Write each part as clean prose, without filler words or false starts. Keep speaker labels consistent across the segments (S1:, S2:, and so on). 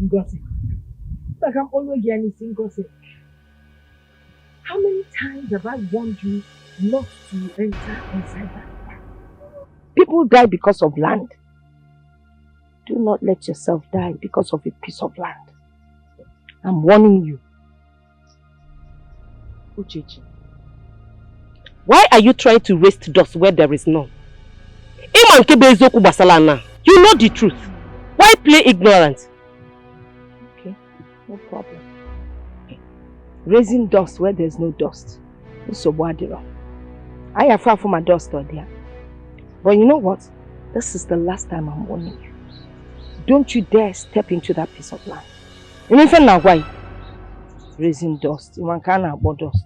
S1: Gossip. Like I'm always getting gossip. How many times have I warned you not to enter inside that land? People die because of land. Do not let yourself die because of a piece of land. I'm warning you. Uchechi, why are you trying to waste dust where there is none? You know the truth. Why play ignorant? Okay, no problem. Raising dust where there's no dust. I have far from my dust or there. But you know what? This is the last time I'm warning you. Don't you dare step into that piece of land. Even now, why? Raising dust. You can't about dust.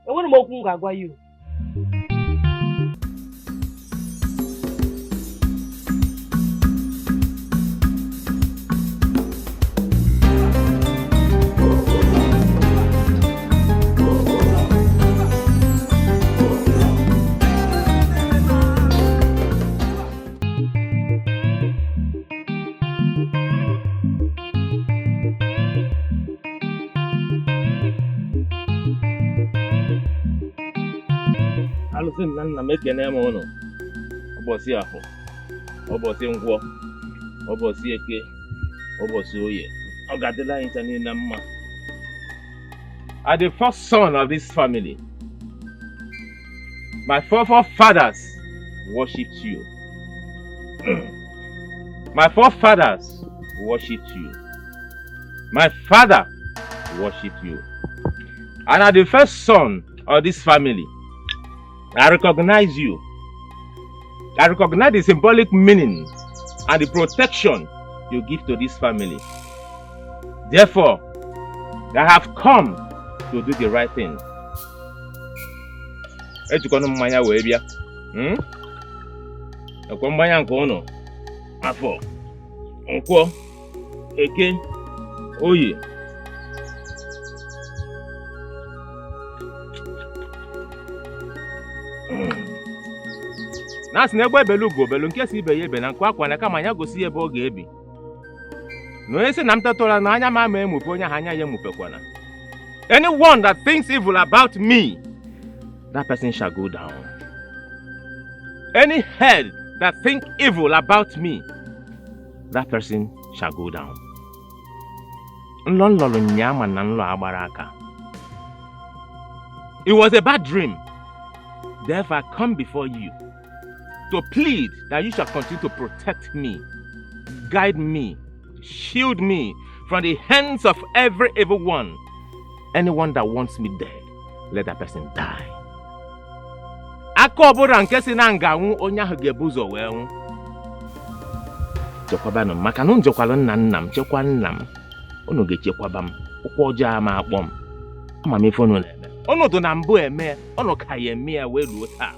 S1: I want to go you.
S2: Na make an emono. Obosi afo. Obosi ngwo. Obosi eke. Obosi oye. Ogadela intani na mma. I'm the first son of this family. My forefathers worshipped you. My forefathers worshipped you. My father worshipped you. And I'm the first son of this family. I recognize you. I recognize the symbolic meaning and the protection you give to this family. Therefore, I have come to do the right thing. Mmanya wee bịa. Ekwe mmanya nke unu. Afọ. Nkwọ. Eke. Oye. Nas na egbe belu go belu nke si ibe ye be na nkwa akwa na kama anya gosi ebe ọ ga-ebi. No ese na mtatola na anya ma emupe onye anya ya emupekwana. Anyone that thinks evil about me, that person shall go down. Any head that think evil about me, that person shall go down. Nlọ nyama na nlọ agbara aka. It was a bad dream. Therefore, I come before you to plead that you shall continue to protect me, guide me, shield me from the hands of every evil one. Anyone that wants me dead, let that person die. Aka ọbụla nke si na nga nwụ onye ahụ ga-ebu ụzọ wee nwụ. Chekwaba m maka na njekwala nna m chekwa nna m. Unu ga-echekwaba m. Ụkwụ ọjọọ ama akpọ m. Ama m ife unu na-eme. Unu dị na mbụ eme, unu ka ya eme ya wee ruo taa.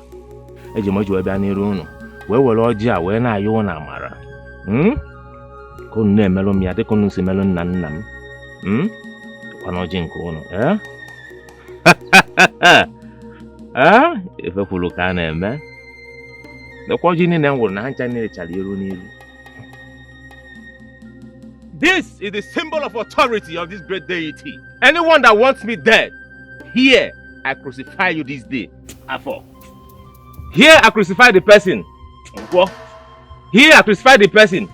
S2: Eji m oji wee bịa n'iru unu. Wee were ọjị a wee na-ayọ unu amara. Ka unu na-emelụ m ya dịka unu si melụ nna m. Kwa n'ọjị nke unu. Ife kwuru ka a na-eme. Lekwa ọjị niile m wụrụ na ha ncha niile chara iru n'iru. This is the symbol of authority of this great deity. Anyone that wants me dead, here I crucify you this day. Afọ. Here I crucify the person. Here I crucify the person.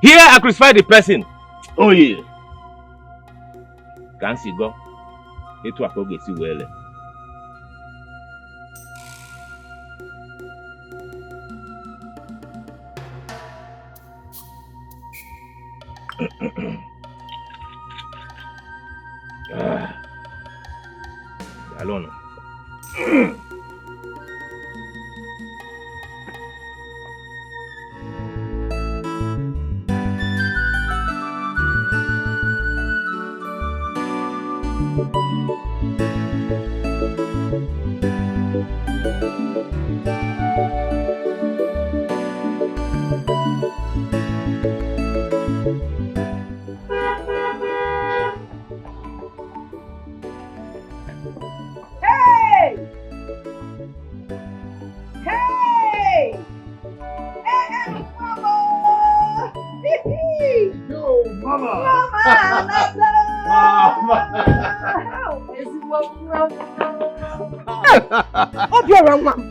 S2: Here I crucify the person. Oh yeah. Ka nsi go. Etu akọ ga-esi wele. Alone.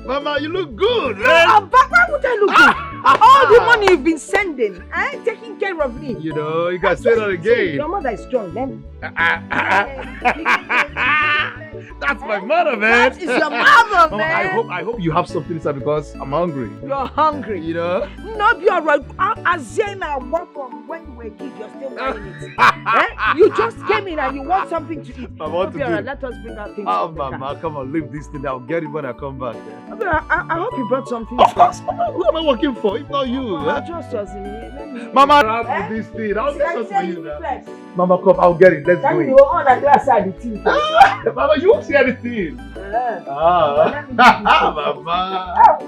S3: Mama, you look good, man.
S1: But why would I look good? All the money you've been sending, taking care of me.
S3: You know, you can say that again.
S1: Your mother is strong, man.
S3: That's my mother, man.
S1: That is your mother,
S3: Mama,
S1: man.
S3: I hope you have something inside because I'm hungry.
S1: You're hungry.
S3: You know?
S1: No, you're right. Azena, what from when you were a kid, you're still buying it. You just came in and you want something to eat.
S3: I want to do.
S1: Let us bring out things.
S3: Oh, Mama, come on, leave this thing. I'll get it when I come back.
S1: I hope you brought something.
S3: Of course, Mama. Who am I working for? If not you.
S1: Just us in here.
S3: Mama, grab me this thing. I'll get something for you now. Mama, come, I'll get it. Let's go.
S1: You on and go outside the tea.
S3: Mama, you won't see anything. Mama.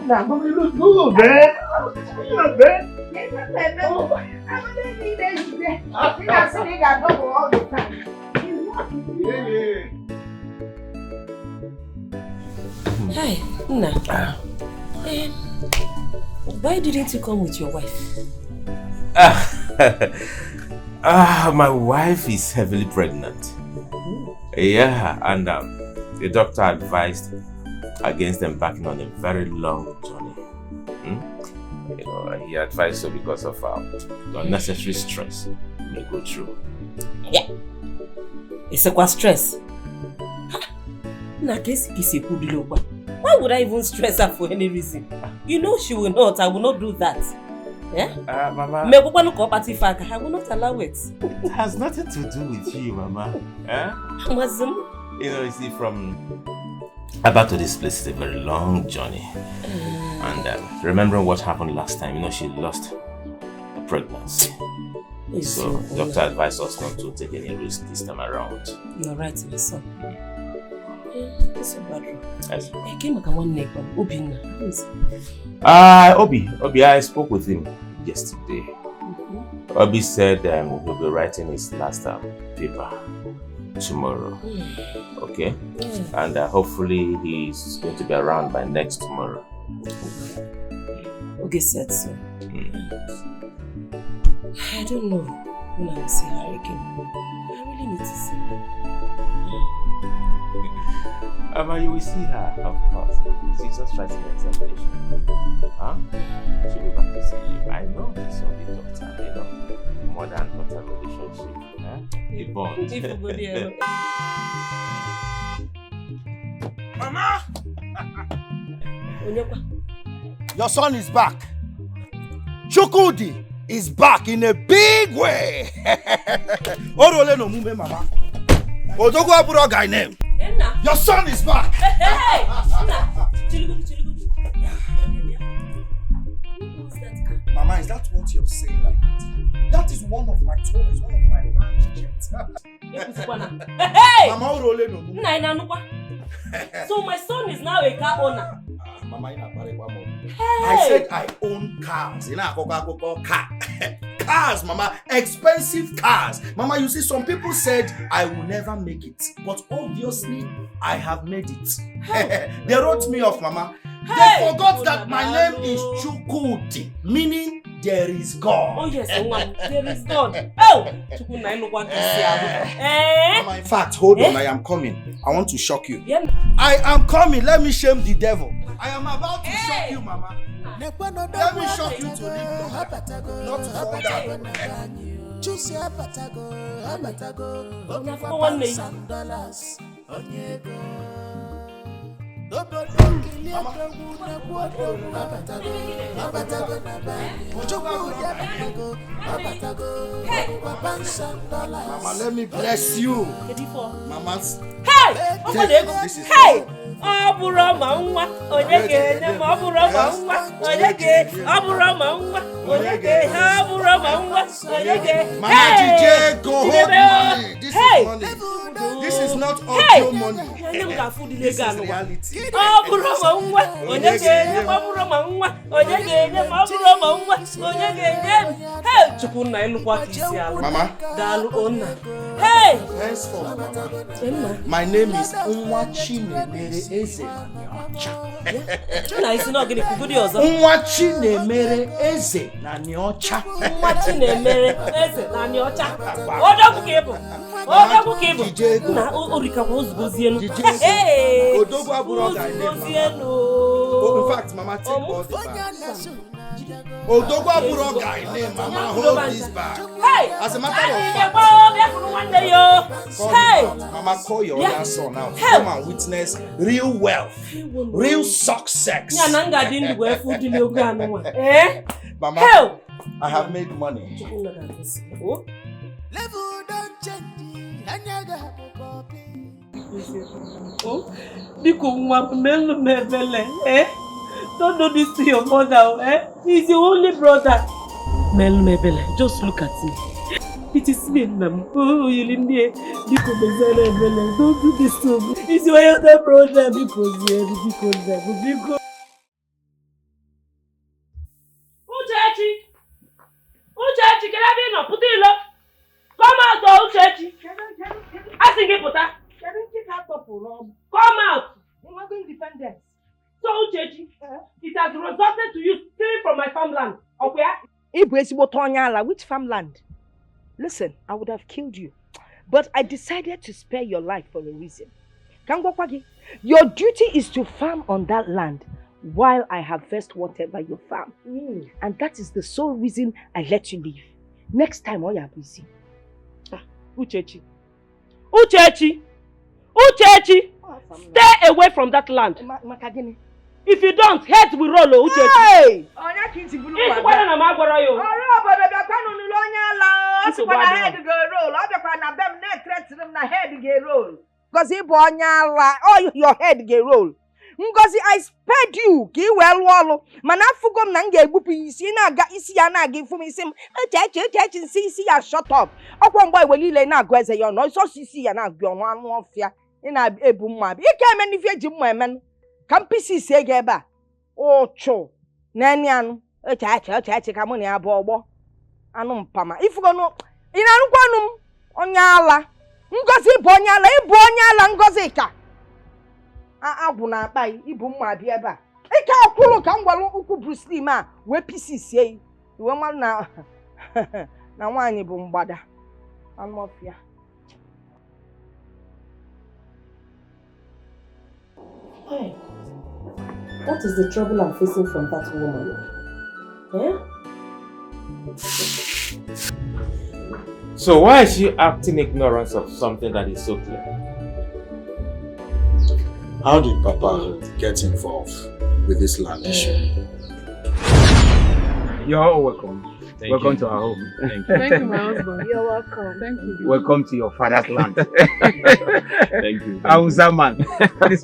S3: Mama, you look good, man. You look good,
S4: Hi, Nna. Why didn't you come with your wife?
S2: My wife is heavily pregnant. Yeah, and the doctor advised against embarking on a very long journey. You know, he advised so because of the unnecessary stress we may go through.
S4: Yeah. It's a stress. Why would I even stress her for any reason? You know she will not. I will not do that. Yeah?
S2: Mama.
S4: I will not allow it.
S2: It has nothing to do with you, Mama. You know, you see, from Aba to this place is a very long journey. And remembering what happened last time, you know, she lost a pregnancy. So, the doctor advised us not to take any risk this time around.
S4: You're right, my son. It's so bad.
S2: Yes.
S4: I came back one neck on Obi.
S2: Obi, I spoke with him yesterday. Obi said he'll be writing his last paper tomorrow. Okay? And hopefully he's going to be around by next tomorrow.
S4: Okay, said so. I don't know when I will see her again. I really need to see her.
S2: You will see her, of course. She's just writing the examination. She'll be back to see you. I know she saw the doctor, you know. Mother and daughter relationship. A bond.
S5: Mama! Your son is back. Chukudi is back in a big way. Orole no mume, Mama. Odogo aburo guy name. Your son is back.
S4: Hey!
S5: Mama, is that what you're saying like that? That is one of my toys, one of my land jets.
S4: Hey!
S5: Mama, Orole no mume.
S4: So my son is now a car owner.
S5: Mama,
S4: Hey!
S5: I said I own cars. Car. Cars, Mama. Expensive cars. Mama, you see, some people said I will never make it. But obviously, I have made it. They wrote me off, Mama. They forgot that my name is Chukudi, meaning there is God.
S4: Oh yes, there is God. Oh!
S5: Mama, in fact, hold on, I am coming. I want to shock you.
S4: Yeah.
S5: I am coming. Let me shame the devil. I am about to shock you, Mama. Let me shock you to live long, not to fall down. Mama, let me bless you. Mama's.
S4: Hey!
S5: This is
S4: hey! Aburama nwa onyege ne aburama nwa onyege aburama nwa onyege aburama nwa onyege.
S5: Mama DJ, go hold money. This is money. This is not audio money. This is reality.
S4: Aburama nwa onyege ne aburama nwa onyege ne aburama nwa onyege ne. Hey, chukwu na elukwa kisi ala.
S5: Mama.
S4: Dalu onna. Hey!
S5: Henceforth, Mama. My name is Unwa Chinebere Eze.
S4: Na isi na ogini kugudi ọzọ.
S5: Nwa Chinemere eze na nyocha.
S4: Nwa Chinemere eze na nyocha. Odogwu ka ịbụ. Odogwu ka ịbụ. Na orikakwa ozugozienu.
S5: Odogwu abụrụ ọga
S4: ozugozienu.
S5: In fact, Mama, take all the bags. Odogwu abụrụ ọga name, Mama, hold this bag.
S4: Hey!
S5: As a matter of fact, Mama, call your other son now. Come and witness real wealth, real success. Mama, I have made money.
S4: Don't do this to your mother, He's your only brother. Mebele, just look at me. It is me, ma'am. Oh, you didn't hear. Don't do this to me. He's your elder brother. Because Uchechi, can I be no? Put it up. Come out, Uchechi. I think it put that. Come out.
S1: You're not going to defend them.
S4: So, Uchechi, it has resulted to you stealing from my farmland. Okay?
S1: Which farmland? Listen, I would have killed you. But I decided to spare your life for a reason. Your duty is to farm on that land while I harvest whatever you farm. And that is the sole reason I let you leave. Next time, all you are busy.
S4: Uchechi. Stay away from that land. If you don't, heads will roll, Uchechi.
S1: Hey! Because your head get roll. Ngozi, I spared you. Ki well wallow. Manafugom nange bupi isi na ga isi ya na give for me sim. See ya shut up. Okwan boy welile na gweze yo no so sisi ya na gwo anu ofia. Ina ebu mma. Ike men if ye jim men. Kampisi se ge ba. Ocho. Nani anu. Eche ka mo ni abo ogbo. Anu mpama. Ifugo no. Ina anu kwanum. Onyala. Ngozi ibu onyala Ngozi ka. Agwu na akpa ibu mma bia ebe a. Ike akwụrụ ka ngwalu ukwu Bruce Lee ma we pieces sie. Iwe mmadụ na na nwaanyị bụ mgbada. Anụọfịa.
S4: Hey, what is the trouble I'm facing from that woman?
S2: So why is she acting ignorance of something that is so clear?
S5: How did Papa get involved with this land issue?
S3: You're all welcome. Welcome
S2: you.
S3: to our home.
S2: Thank you.
S6: Thank you, my husband.
S1: You're welcome.
S6: Thank you.
S3: Welcome to your father's land.
S2: Thank you.
S3: Hausa man. This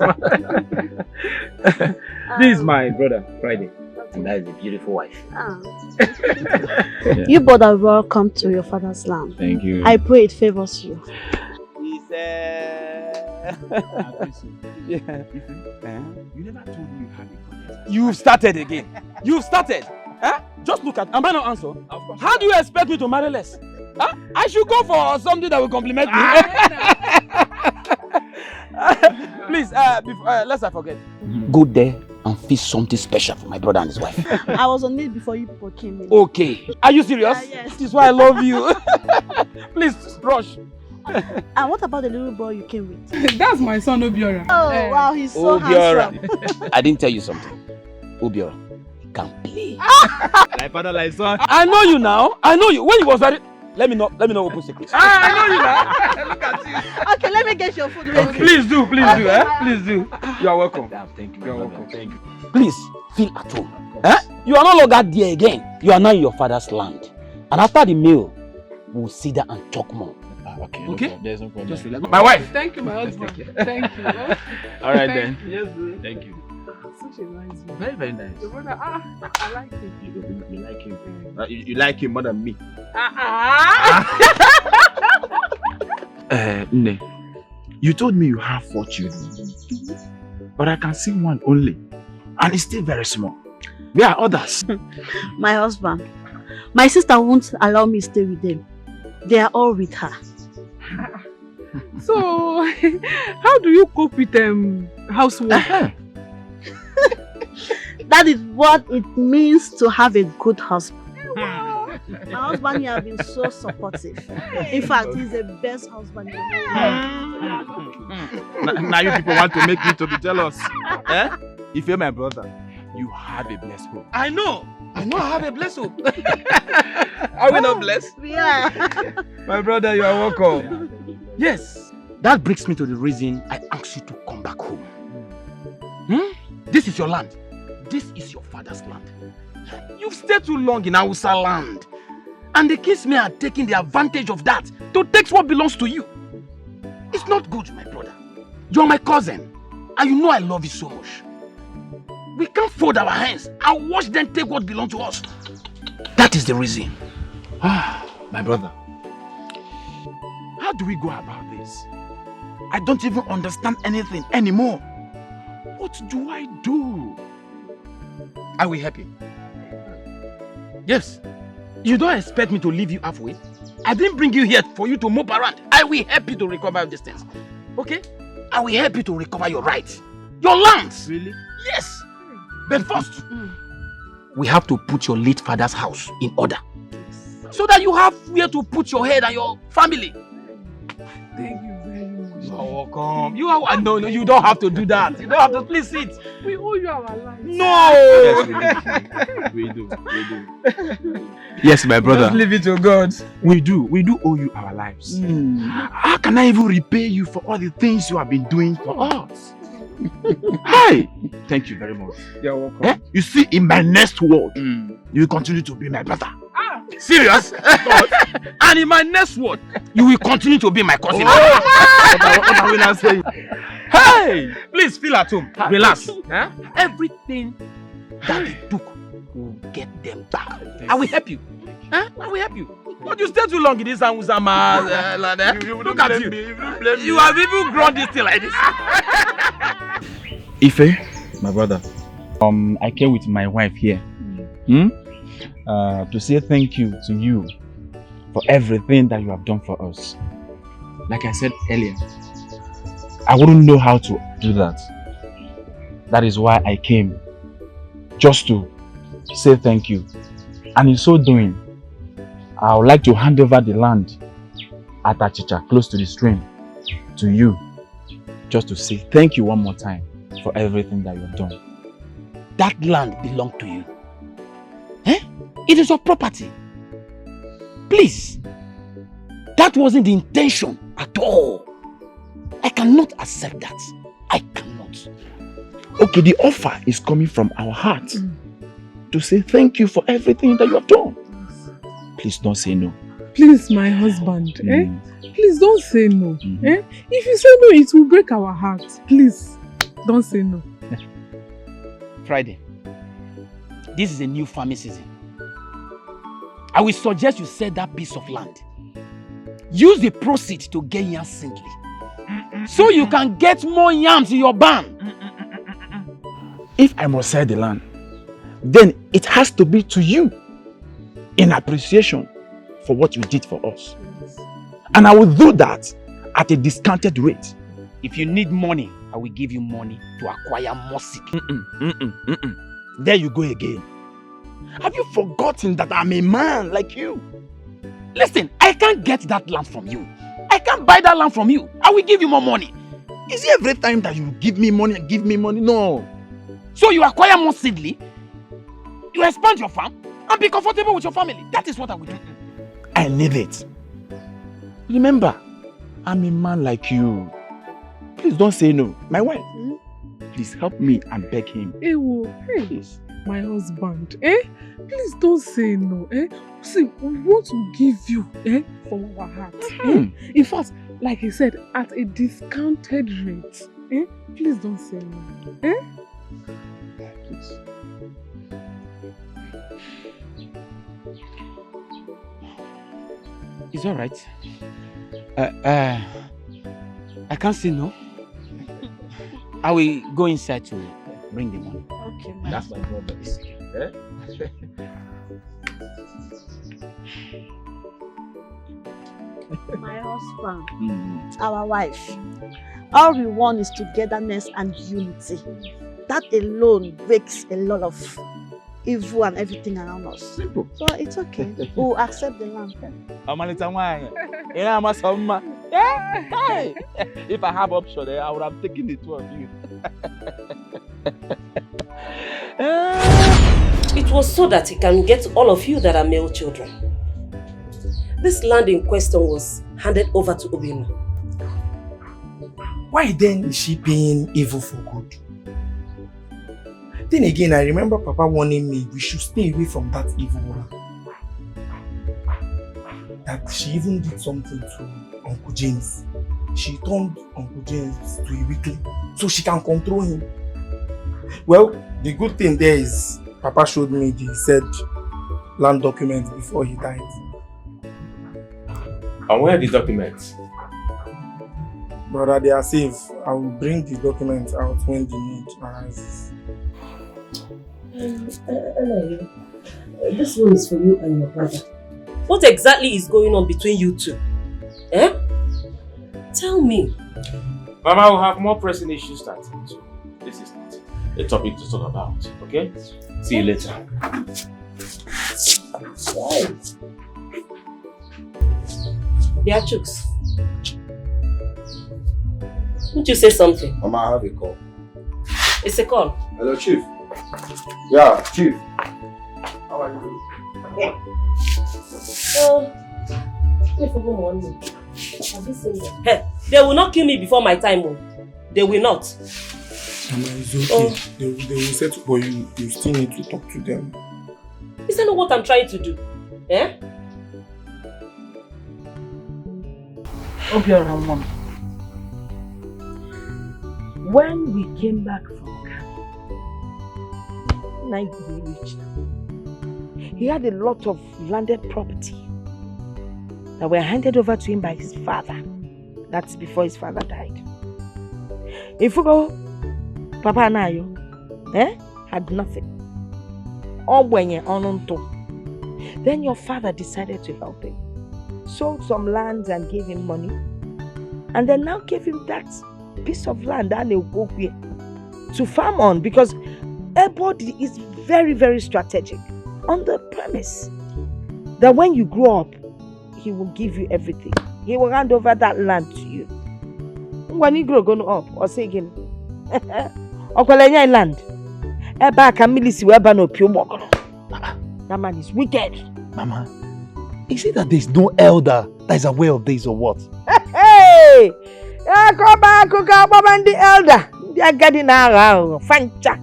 S3: is my brother, Friday. And that is a beautiful wife.
S6: You both are welcome to your father's land.
S2: Thank you.
S6: I pray it favors you.
S3: He said...
S7: You never told me you had a contest. You've started again. You've started. Huh? Just look at. Am I not answer? How do you expect me to marry less? Huh? I should go for something that will compliment me. Please, lest I forget. Go there and fix something special for my brother and his wife.
S6: I was on it before you people came in.
S7: Okay. Are you serious?
S6: Yes.
S7: This is why I love you. Please, rush.
S6: And what about the little boy you came with?
S8: That's my son Obiora.
S6: Oh, wow, he's so handsome.
S7: I didn't tell you something. Obiora can play.
S3: Like father, like son.
S7: I know you now. I know you. When you was very... Let me not open secrets.
S3: I know you now. Look at you.
S6: Okay, let me get your food ready.
S3: Please do. Please do. You are welcome.
S7: Thank you.
S3: You are welcome. Thank you.
S7: Please, feel at home. You are no longer there again. You are now in your father's land. And after the meal, we'll sit there and talk more.
S2: Okay.
S7: Okay?
S2: There's no problem.
S3: Just relax. My wife.
S8: Thank you, my husband. Thank you.
S2: All right then.
S8: Yes,
S2: Thank you.
S8: such a nice man.
S2: Very, very nice.
S8: Your brother, I like him.
S2: You like him. You like him more than me.
S3: Nne, you told me you have 4 children, but I can see one only, and it's still very small. Where are others?
S6: My husband. My sister won't allow me to stay with them. They are all with her.
S8: So, how do you cope with housework?
S6: That is what it means to have a good husband. My husband here has been so supportive. In fact, he's the best husband in the world.
S3: Now you people want to make me to be jealous. Eh? If you're my brother, you have a blessed home.
S7: I know I have a blessed hope. Are we not blessed?
S6: Yeah.
S7: My brother, you are welcome. Yes, that brings me to the reason I asked you to come back home. This is your land. This is your father's land. You've stayed too long in Hausa land. And the kinsmen are taking the advantage of that to take what belongs to you. It's not good, my brother. You're my cousin. And you know I love you so much. We can't fold our hands and watch them take what belongs to us. That is the reason.
S3: My brother, how do we go about this? I don't even understand anything anymore. What do I do?
S7: I will help you. Yes. You don't expect me to leave you halfway. I didn't bring you here for you to mope around. I will help you to recover these things. Okay? I will help you to recover your rights. Your lands.
S3: Really?
S7: Yes. But first, we have to put your late father's house in order. So that you have where to put your head and your family.
S8: Thank you very much.
S7: You're welcome. No, you don't have to do that. You don't have to, please sit.
S8: We owe you our lives.
S7: No!
S3: Yes, we do. Yes, my brother.
S7: Just leave it to God.
S3: We do owe you our lives. How can I even repay you for all the things you have been doing for us? Hey! Thank you very much.
S7: You're welcome.
S3: Eh? You see, in my next word, you will continue to be my brother.
S7: Serious? And in my next word, you will continue to be my cousin.
S3: What are we now saying?
S7: Hey! Please feel at home. Relax. Everything that he took will get them back. I will help you. I will help you. But you stay too long in this Anwuzama. Look at you. You have even grown this thing like this.
S3: Ife, my brother, I came with my wife here to say thank you to you for everything that you have done for us. Like I said earlier, I wouldn't know how to do that. That is why I came, just to say thank you. And in so doing, I would like to hand over the land at Achicha, close to the stream, to you, just to say thank you one more time for everything that you have done.
S7: That land belongs to you. It is your property. Please. That wasn't the intention at all. I cannot accept that. I cannot.
S3: Okay, the offer is coming from our heart to say thank you for everything that you have done. Please don't say no.
S8: Please, my husband, please don't say no. If you say no, it will break our hearts. Please, don't say no.
S7: Friday, this is a new farming season. I will suggest you sell that piece of land. Use the proceeds to get yams singly. So you can get more yams in your barn.
S3: If I must sell the land, then it has to be to you in appreciation for what you did for us. And I will do that at a discounted rate.
S7: If you need money, I will give you money to acquire more seed.
S3: There you go again. Have you forgotten that I'm a man like you?
S7: Listen, I can't get that land from you. I can't buy that land from you. I will give you more money.
S3: Is it every time that you give me money and give me money? No.
S7: So you acquire more seedly, you expand your farm, and be comfortable with your family. That is what I will do.
S3: I need it. Remember, I'm a man like you. Please don't say no. My wife, please help me and beg him.
S8: Ewo,
S3: Please.
S8: my husband, please don't say no. See, we want to give you from our heart. In fact, like I said, at a discounted rate. Please don't say no.
S3: Please.
S7: It's all right. I can't say no. I will go inside to bring the money.
S6: Okay,
S3: That's my brother.
S6: my husband, our wife. All we want is togetherness and unity. That alone breaks a lot of evil and everything around us.
S7: Simple.
S6: So it's okay. We'll accept the land.
S7: If I have option, I would have taken the two of you.
S4: It was so that he can get all of you that are male children. This land in question was handed over to Obinna.
S9: Why then is she being evil for good? Then again, I remember Papa warning me we should stay away from that evil woman. That she even did something to Uncle James. She turned Uncle James to a weakling so she can control him. Well, the good thing there is Papa showed me the said land documents before he died.
S2: And where are the documents?
S9: Brother, they are safe. I will bring the documents out when the need arises.
S4: This one is for you and your brother. What exactly is going on between you two? Eh? Tell me.
S2: Mama, will have more pressing issues to attend to. This is not a topic to talk about, okay? See you later.
S4: Right. Yeah, Chooks. Would you say something?
S5: Mama, I have a call.
S4: It's a call.
S5: Hello, Chief. Yeah, Chief. How are you?
S4: Hey, they will not kill me before my time. They will not.
S9: Mama, it's okay. They will settle, but you still need to talk to them.
S4: Is that not what I'm trying to do? Eh?
S1: Mom. When we came back from camp, night we reached, he had a lot of landed property that were handed over to him by his father. That's before his father died. If we go, Papa and I, had nothing. All when you're on top. Then your father decided to help him. Sold some lands and gave him money. And then now gave him that piece of land to farm on, because everybody is very, very strategic on the premise that when you grow up, he will give you everything. He will hand over that land to you. When you grow up, or say again, land. That man is wicked.
S10: Mama, is it that there's no elder that is aware of this or what?
S1: Hey! Come back, the elder. They are getting around. Fancha.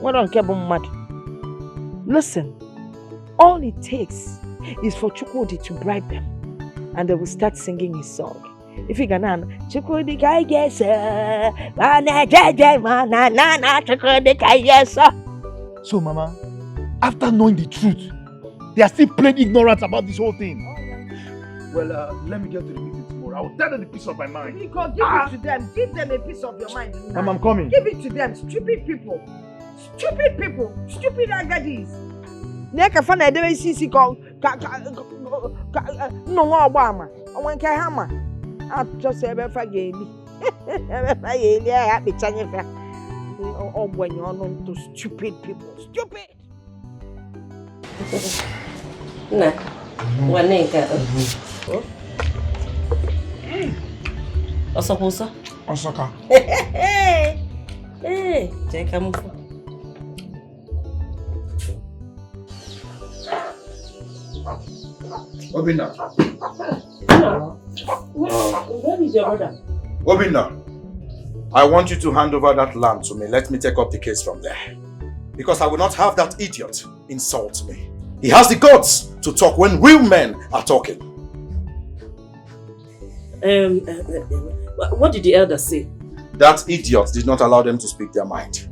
S1: We don't care about mad. Listen, all it takes is for Chukwudi to bribe them, and they will start singing his song. If you can, Chukwudi kai yes, Chukwudi kai yes.
S10: So, Mama, after knowing the truth, they are still plain ignorant about this whole thing. Well, let me get to the meeting tomorrow. I will tell them the piece of my mind.
S1: Because give it to them. Give them a piece of your mind.
S10: Mama, I'm coming.
S1: Give it to them. Stupid people. Stupid people. Stupid agadis. Neka fana edewe sisi ko no Obama. Onwen ka hama. Just ebe fa geli. Ebe fa geli ya be chanye fa. Ogwenye onu to stupid people. Stupid.
S4: Nah. Waneka. Osoposa?
S9: Osaka.
S4: Hey, check him.
S5: Obinna.
S4: Where is your brother?
S5: Obinna, I want you to hand over that land to me. Let me take up the case from there. Because I will not have that idiot insult me. He has the guts to talk when real men are talking.
S4: What did the elder say?
S5: That idiot did not allow them to speak their mind.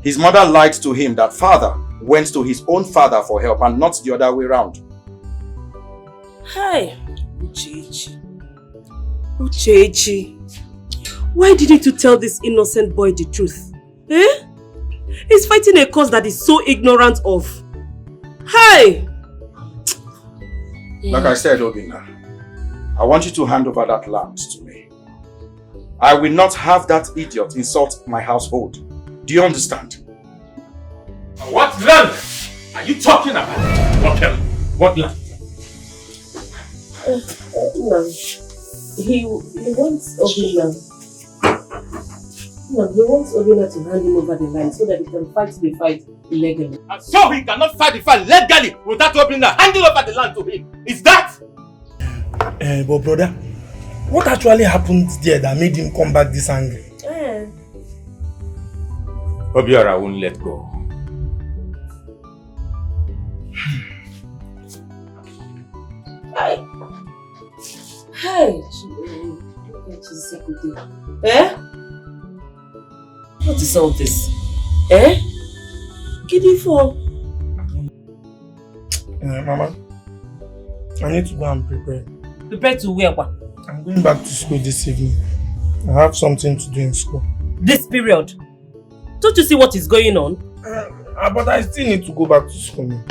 S5: His mother lied to him that father went to his own father for help and not the other way around.
S4: Hey, Uchechi. Why didn't you tell this innocent boy the truth? Eh? He's fighting a cause that is so ignorant of. Hey!
S5: Like I said, Obinna, I want you to hand over that land to me. I will not have that idiot insult my household. Do you understand?
S2: What land are you talking about? What land?
S4: No. He wants Obina. No, he wants Obina to hand him over the land so that he can fight the fight legally.
S2: And so he cannot fight the fight legally without Obina handing over the land to him. Is that?
S9: But brother, what actually happened there that made him come back this angry?
S2: Obiora won't let go.
S4: Hey, eh? What is all this? Eh? Giddy for?
S9: Mama, I need to go and prepare.
S4: Prepare to where?
S9: I'm going back to school this evening. I have something to do in school.
S4: This period? Don't you see what is going on?
S9: But I still need to go back to school now.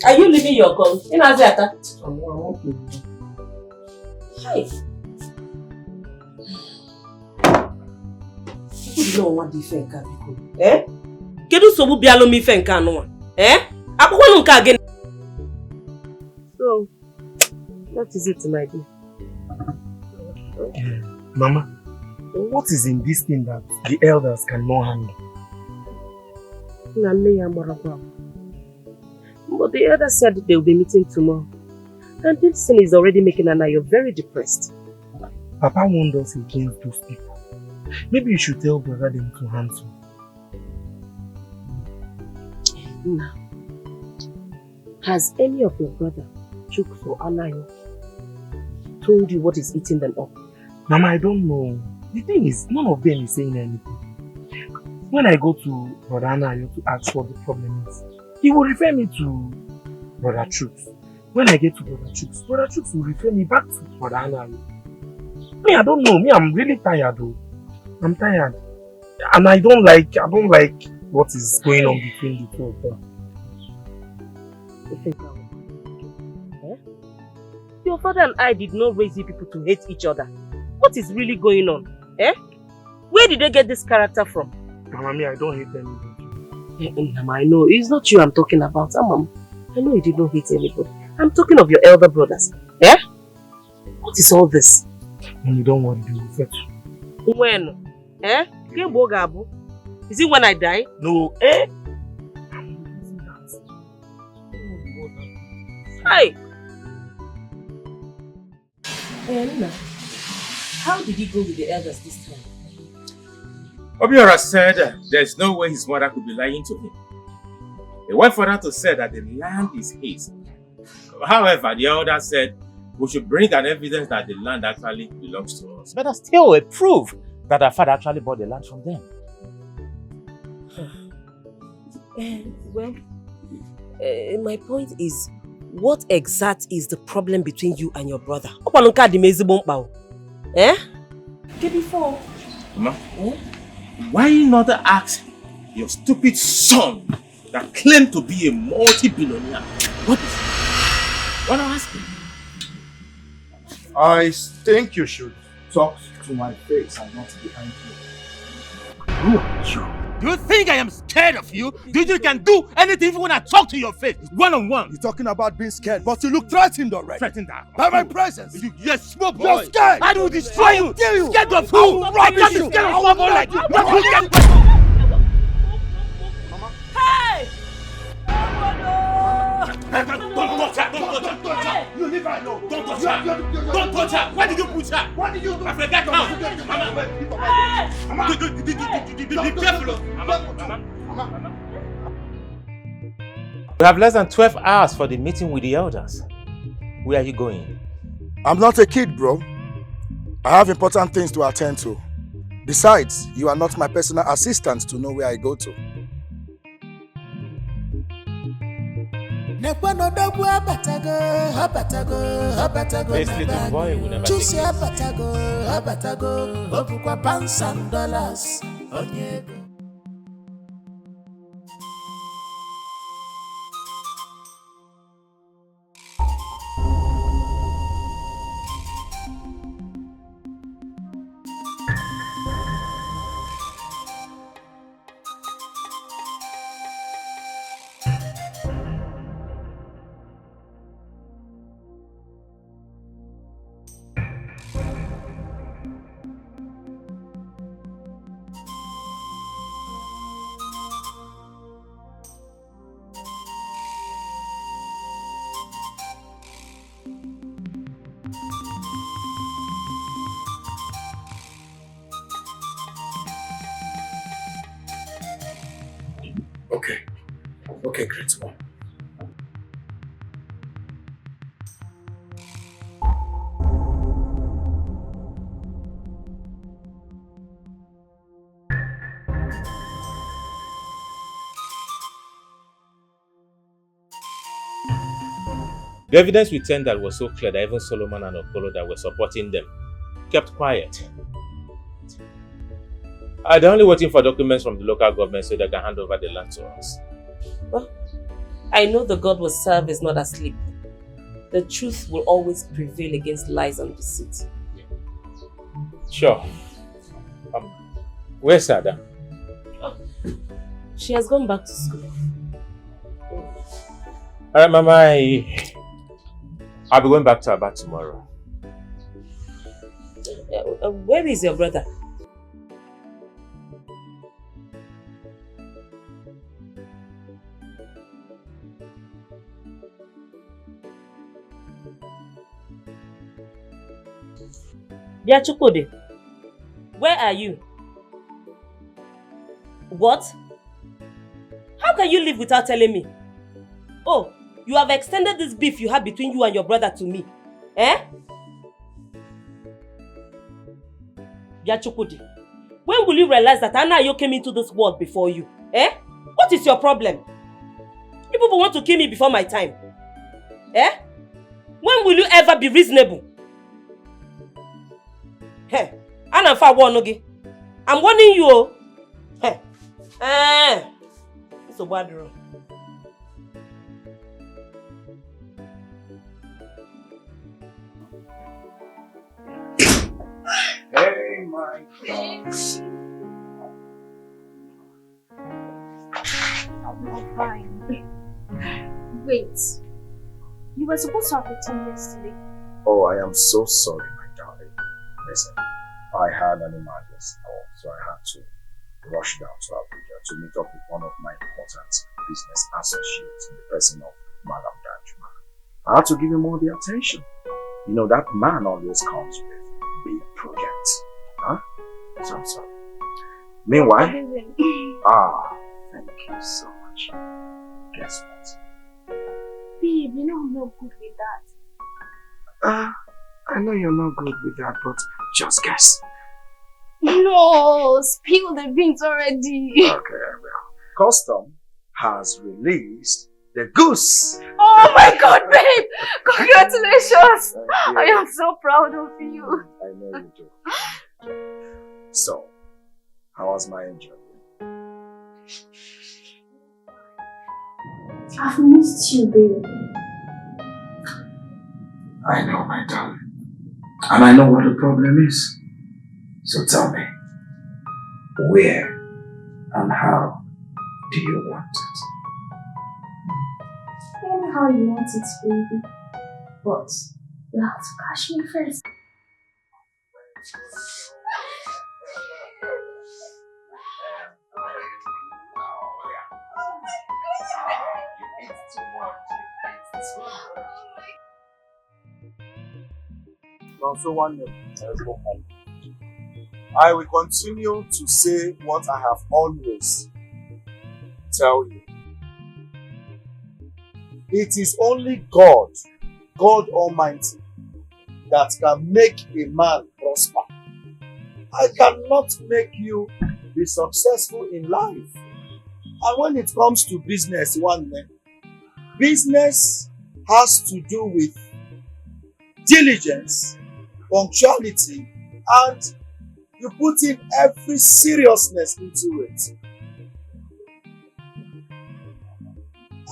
S4: Are you leaving your gun? In Aziata?
S9: I'm okay.
S4: Hi. You don't want the fenka because. Eh? Kedu sobu bialo mi fenka no? Eh? Akoko nunka again. So, what is it, my dear?
S9: Mama, what is in this thing that the elders cannot handle?
S4: But the elders said they will be meeting tomorrow. And this thing is already making Anayo very depressed.
S9: Papa warned us against those people. Maybe you should tell brother them to handle.
S4: Now, has any of your brother took for Anayo told you what is eating them up?
S9: Mama, I don't know. The thing is, none of them is saying anything. When I go to Brother Anayo to ask what the problem is, he will refer me to Brother Chooks. When I get to Brother Chooks will refer me back to Brother Anayo. Me, I don't know. Me, I'm really tired though. I'm tired. And I don't like what is going on between the two of them.
S4: Your father and I did not raise you people to hate each other. What is really going on? Eh? Where did they get this character from?
S9: Mama, me, I don't hate them.
S4: I know. It's not you I'm talking about. Mama, I know you did not hate anybody. I'm talking of your elder brothers. Eh? What is all this?
S9: And you don't want to do it.
S4: When? Eh? Is it when I die?
S9: No. Eh?
S4: Hi. Nina, how did he go with the elders this time?
S2: Obiora said there's no way his mother could be lying to him. He went further to say that the land is his. However, the elder said we should bring an evidence that the land actually belongs to us. But that's still a proof that our father actually bought the land from them.
S4: My point is, what exact is the problem between you and your brother? Eh? Get before.
S2: Mama, why not ask your stupid son that claimed to be a multi-billionaire? What is it? What am I asking?
S10: I think you should talk to my face and not behind me.
S2: Who are you? Do you think I am scared of you? Do you think you can do anything even when I talk to your face, one-on-one?
S10: You're talking about being scared, but you look threatened already.
S2: Threatened
S10: by my presence.
S2: You're small boy.
S10: You're scared.
S2: I will destroy you.
S10: Kill you.
S2: Scared of who? I can't be scared of small boy like you.
S4: Hey!
S2: Don't touch her. Don't touch her.
S10: You leave her alone.
S2: Don't touch her. Don't touch her. Why did you put her?
S10: What did you do?
S2: I forgot now. Mama. Be careful. Mama. We have less than 12 hours for the meeting with the elders. Where are you going?
S10: I'm not a kid, bro. I have important things to attend to. Besides, you are not my personal assistant to know where I go to.
S2: This little boy will never take it.
S5: Okay, great one.
S2: The evidence we tendered was so clear that even Solomon and Okolo that were supporting them kept quiet. They're only waiting for documents from the local government so they can hand over the land to us.
S4: Well, I know the God we serve is not asleep. The truth will always prevail against lies and deceit.
S2: Sure. Where's Sada?
S4: She has gone back to school.
S2: Alright, Mama, I'll be going back to Aba tomorrow.
S4: Where is your brother? Biachukode, where are you? What? How can you live without telling me? Oh, you have extended this beef you had between you and your brother to me. Eh? Biachukudi, when will you realize that Anayo came into this world before you? Eh? What is your problem? You people want to kill me before my time. Eh? When will you ever be reasonable? Hey, I'm warning you. Hey. It's a bad room.
S5: Hey, my God.
S11: I'm fine. Wait, you were supposed to have returned yesterday.
S5: Oh, I am so sorry, my darling. Listen, I had an emergency call, so I had to rush down to Abuja to meet up with one of my important business associates in the person of Madam Danjuma. I had to give him all the attention. You know, that man always comes with big projects. Huh? So I'm sorry. Meanwhile, thank you so much. Guess what?
S11: Babe, you know I'm not good with that.
S5: I know you're not good with that, but just guess.
S11: No, spill the beans already.
S5: Okay, I will. Custom has released the goose.
S11: Oh my God, babe! Congratulations! I am so proud of you.
S5: I know you do. So, how was my angel?
S11: I've missed you, babe.
S5: I know, my darling. And I know what the problem is. So tell me, where and how do you want it?
S11: Anyhow you want it, baby. But you have to catch me first.
S10: So one year. I will continue to say what I have always tell you. It is only God, God Almighty, that can make a man prosper. I cannot make you be successful in life. And when it comes to business, business has to do with diligence, punctuality, and you put in every seriousness into it.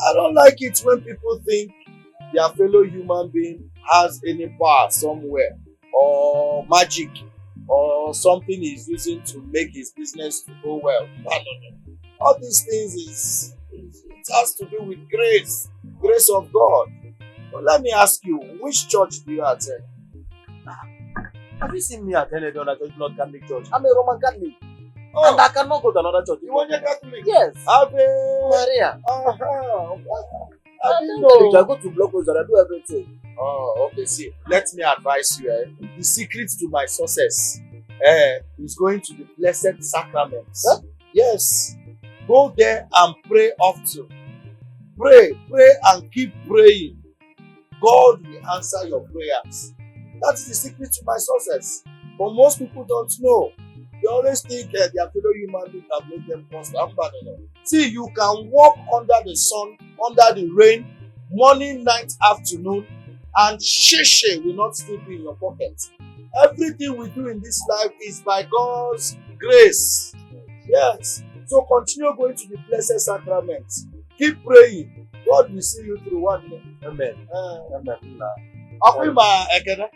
S10: I don't like it when people think their fellow human being has any power somewhere, or magic, or something he's using to make his business to go well. No. All these things it has to do with grace of God. But let me ask you, which church do you attend? Have you seen me attend another church, not Catholic church? I'm a Roman Catholic. Oh. And I cannot go to another church. You want a Catholic? Yes. Ave Maria. I didn't know. I go to blockers and I do everything. Oh, okay. See, let me advise you. The secret to my success is going to the Blessed Sacraments. Huh? Yes. Go there and pray often. Pray, pray and keep praying. God will answer your prayers. That is the secret to my success. But most people don't know. They always think their fellow human being can make them prosper. See, you can walk under the sun, under the rain, morning, night, afternoon, and sheshe will not still be in your pocket. Everything we do in this life is by God's grace. Yes. So continue going to the blessed sacrament. Keep praying. God will see you through one day. Amen. Amen. Akwima Ekene.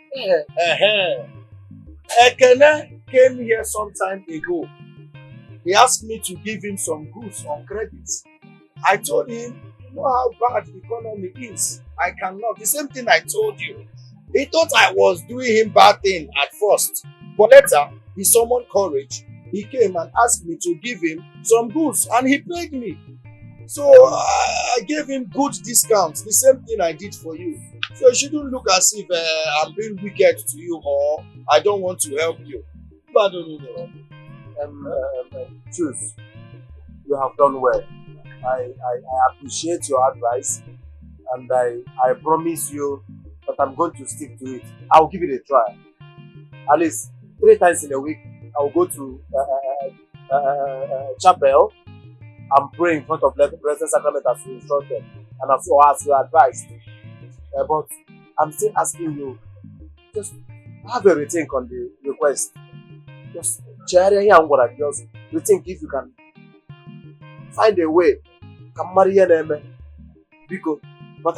S10: Ekene came here some time ago. He asked me to give him some goods on credit. I told him, you know how bad the economy is. I cannot. The same thing I told you. He thought I was doing him bad thing at first. But later, he summoned courage. He came and asked me to give him some goods and he paid me. So I gave him good discounts. The same thing I did for you. So you shouldn't look as if I'm being wicked to you or I don't want to help you. But
S9: Choose. You have done well. I appreciate your advice and I promise you that I'm going to stick to it. I'll give it a try. At least 3 times in a week, I'll go to chapel and pray in front of the Blessed Sacrament as you instructed and as you advised. But I'm still asking you, just have a rethink on the request. Just rethink if you can find a way. Can marry them because, but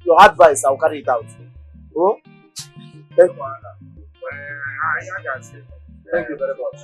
S9: your advice, I'll carry it out. Oh, thank you. Thank you very much.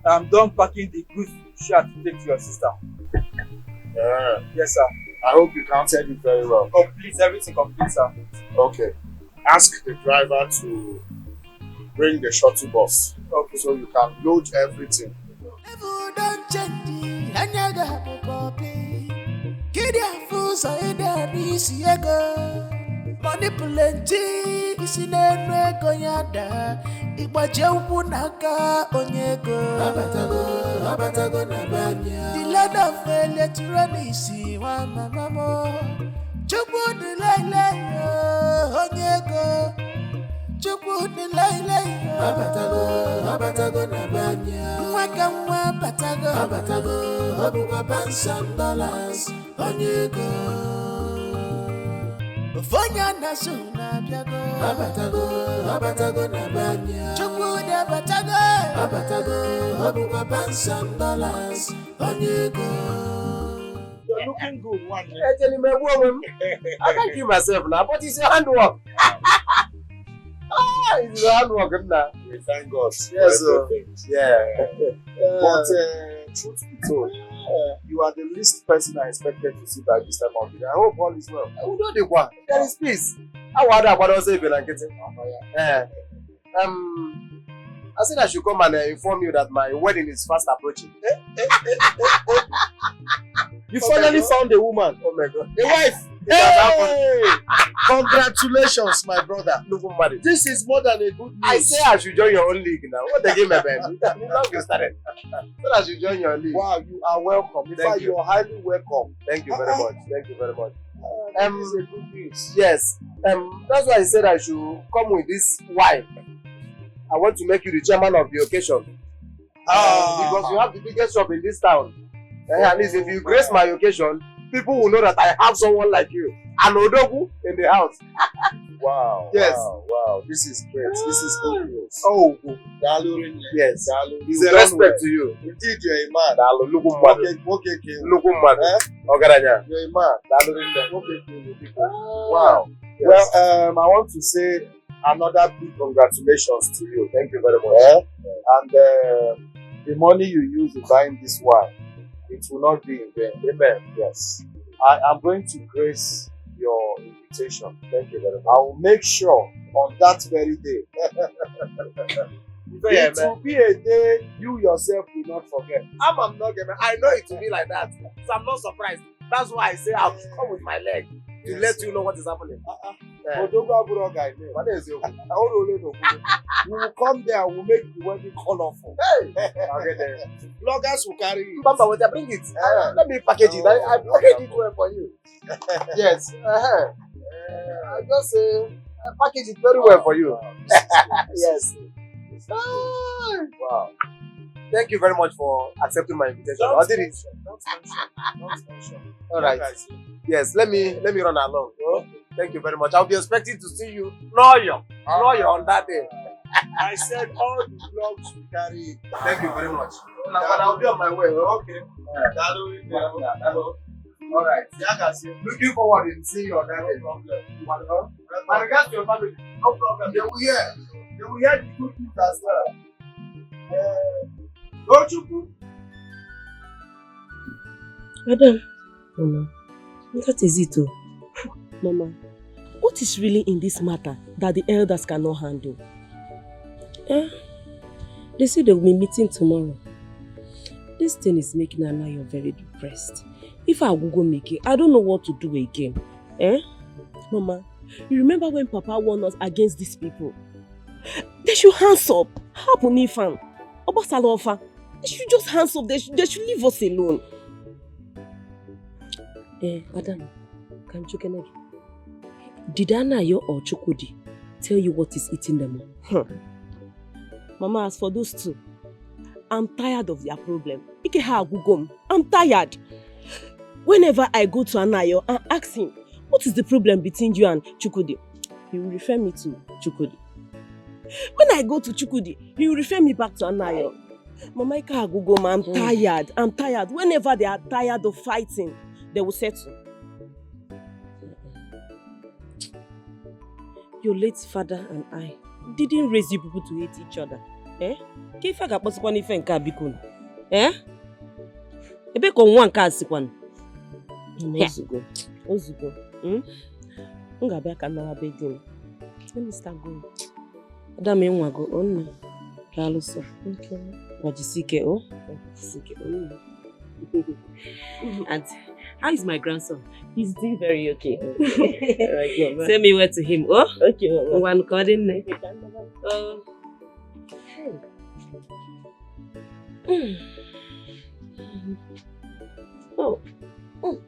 S7: I'm done packing the goods you shall take to your sister.
S10: Yeah.
S7: Yes, sir.
S10: I hope you counted it very well.
S7: Complete, everything complete, sir.
S10: Okay. Ask the driver to bring the shuttle bus.
S7: Okay.
S10: So you can load everything.
S12: Money plenty, isi na-enu ego ya daa. Ịgbaje ụkwụ n'aka onye ego. Abatago na banya. The land of electronics, wa mama mo. Chukwu dị lele yo, onye ego. Chukwu dị lele yo. Abatago na banya. Nwaka nwa abatago. Ọbụkwa $1,000, onye ego. Fonya na suna biago abatago na banya chukwu de abatago ọbụkwa $1,000 onyego.
S10: You're looking good, one.
S1: I tell him, I can't kill myself now, but it's your handwork. It's your handwork now.
S10: We thank God.
S1: Yes, sir. Yeah.
S10: But truth be told, you are the least person I expected to see by this time of the day. I hope all is well.
S1: We do the one. There is peace. I want that, but also if you're not getting. I said I should come and inform you that my wedding is fast approaching. You finally found a woman. Oh my God.
S10: A wife. Hey! Congratulations, my brother. This is more than a good news.
S1: I say I should join your own league now. What the game, my man? Long you started. So I should join your league.
S10: Wow, you are welcome. In fact, you are highly welcome.
S1: Thank you very much. Thank you very much.
S10: This is a good news.
S1: Yes. That's why I said I should come with this wine. I want to make you the chairman of the occasion. Because you have the biggest shop in this town. At least if you grace my occasion, people will know that I have someone like you. An Odogu in the house.
S10: Wow.
S1: Yes.
S10: Wow. This is great. This is good news.
S1: Oh. Yes. It's a respect to you.
S10: Indeed, you're a man. You're a man. Wow. Yes. Well, I want to say another big congratulations to you.
S1: Thank you very much.
S10: And the money you use in buying this wine, it will not be in vain.
S1: Amen.
S10: Yes. I am going to grace your invitation.
S1: Thank you very much.
S10: I will make sure on that very day. It will be a day you yourself will not forget.
S1: I'm not going. I know it will be like that. So I'm not surprised. That's why I say I'll come with my leg to let you know what is happening.
S10: What is it? We will come there and we'll make the wedding colorful.
S1: Hey!
S10: Okay, then. Bloggers will carry it.
S1: Bamba, when I bring it, let me package it. I package it well for you. Yes. I just package it very well for you. Yes. Wow. Thank you very much for accepting my invitation. I did it.
S10: Don't mention.
S1: All right. Yes, let me run along. Okay. Thank you very much. I'll be expecting to see you. No, on that day.
S10: I said all the blogs will carry it.
S1: Thank you very much. But I'll be on my way. Okay. All right. Looking forward to seeing you on that day. No problem. And regards to your family, no problem. They will hear the good news as well. Don't you?
S4: Madam, Mama, that is it. Mama, what is really in this matter that the elders cannot handle? They say they will be meeting tomorrow. This thing is making Anayo very depressed. If I will go make it, I don't know what to do again. Mama, you remember when Papa warned us against these people? They should hands up. How newfound? Obasalofa. They should just hands up. They should leave us alone. Madam, can you connect? Did Anayo or Chukudi tell you what is eating them up? Mama, as for those two, I'm tired of their problem. I'm tired. Whenever I go to Anayo and ask him, what is the problem between you and Chukudi? He will refer me to Chukudi. When I go to Chukudi, he will refer me back to Anayo. Mama, I'm tired. I'm tired. Whenever they are tired of fighting, they will settle. Your late father and I didn't raise you people to hate each other. Eh? Ka ife ga-akpọsịkwa n'ife nke a biko. Eh? Ebe ka nwa nke a sikwanụ? Ozugbo. M ga-abịa ka nnawa be di m. Let me start going. Ada m enwago nne. Daalụsọ. Okay. Wajisike, oh? Wajisike, oh. And how is my grandson?
S13: He's doing very okay.
S4: Send me word to him, oh?
S13: Okay, Mama.
S4: One calling ne. Oh. Oh.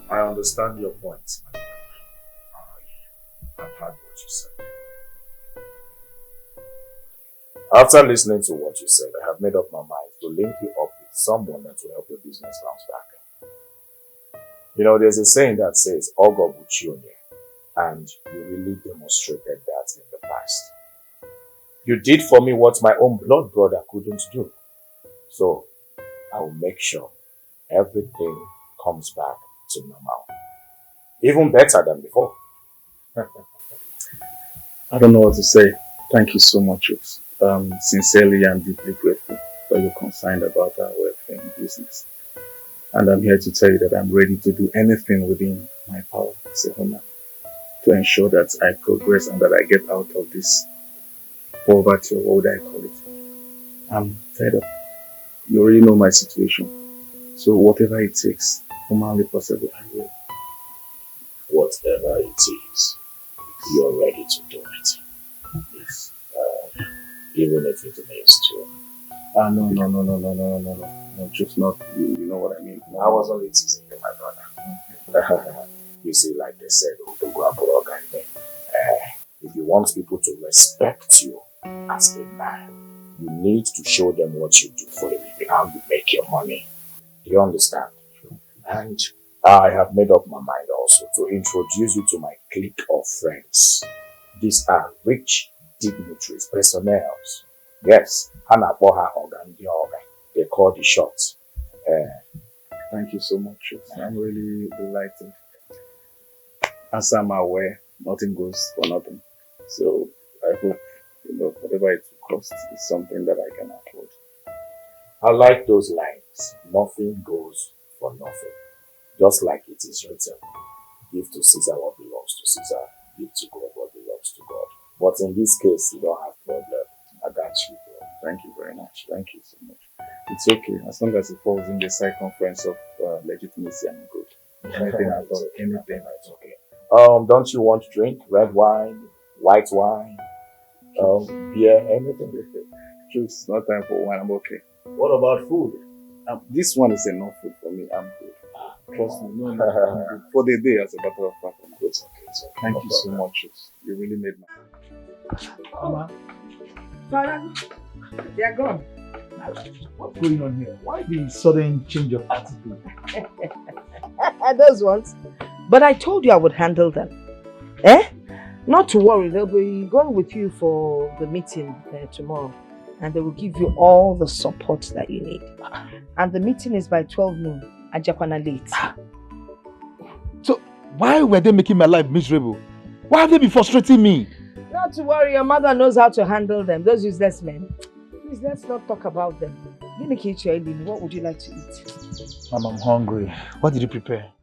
S10: I understand your point. I've heard what you said. After listening to what you said, I have made up my mind to link you up with someone that will help your business bounce back. You know, there's a saying that says, Ogo Buchionye, and you really demonstrated that in the past. You did for me what my own blood brother couldn't do. So, I will make sure everything comes back to normal. Even better than before.
S3: I don't know what to say. Thank you so much, Chooks. Sincerely, I'm deeply grateful that you're concerned about our welfare and business. And I'm here to tell you that I'm ready to do anything within my power as a owner to ensure that I progress and that I get out of this poverty, or what would I call it. I'm fed up. You already know my situation. So whatever it takes, humanly possible, I will.
S10: Whatever it is, you're ready to do it. Yes. Even if it means to.
S3: No, just not, you know what I mean.
S10: I was only teasing you, my brother. You see, like they said, if you want people to respect you as a man, you need to show them what you do for a living, how you make your money. Do you understand? And I have made up my mind also to introduce you to my clique of friends. These are rich dignitaries, personnels. Yes, Hana Boha Organ, they call the shots.
S3: Thank you so much. I'm really delighted. As I'm aware, nothing goes for nothing. So I hope, whatever it costs is something that I can afford.
S10: I like those lines. Nothing goes for nothing. Just like it is written. Give to Caesar what belongs to Caesar. Give to God what belongs to God. But in this case, you don't have problem. I got you, bro.
S3: Thank you very much. Thank you so much. It's okay. As long as it falls in the circumference of legitimacy, I'm good. Anything at all. Anything.
S10: It's okay. Don't you want to drink red wine, white wine, beer, anything?
S3: It's not time for wine. I'm okay.
S10: What about food?
S3: This one is enough food for me. I'm good. Trust me. No, I'm good. For the day, as a matter of fact, I'm good.
S10: It's okay.
S3: Thank you so much. You really made my...
S1: Mama. Father, they are gone.
S14: What's going on here? Why the sudden change of attitude?
S1: Those ones. But I told you I would handle them. Not to worry, they'll be going with you for the meeting tomorrow. And they will give you all the support that you need. And the meeting is by 12 noon. Ajakwana late.
S14: So, why were they making my life miserable? Why have they been frustrating me?
S1: Not to worry, your mother knows how to handle them. Those useless men. Please, let's not talk about them. What would you like to eat?
S14: Mom, I'm hungry. What did you prepare?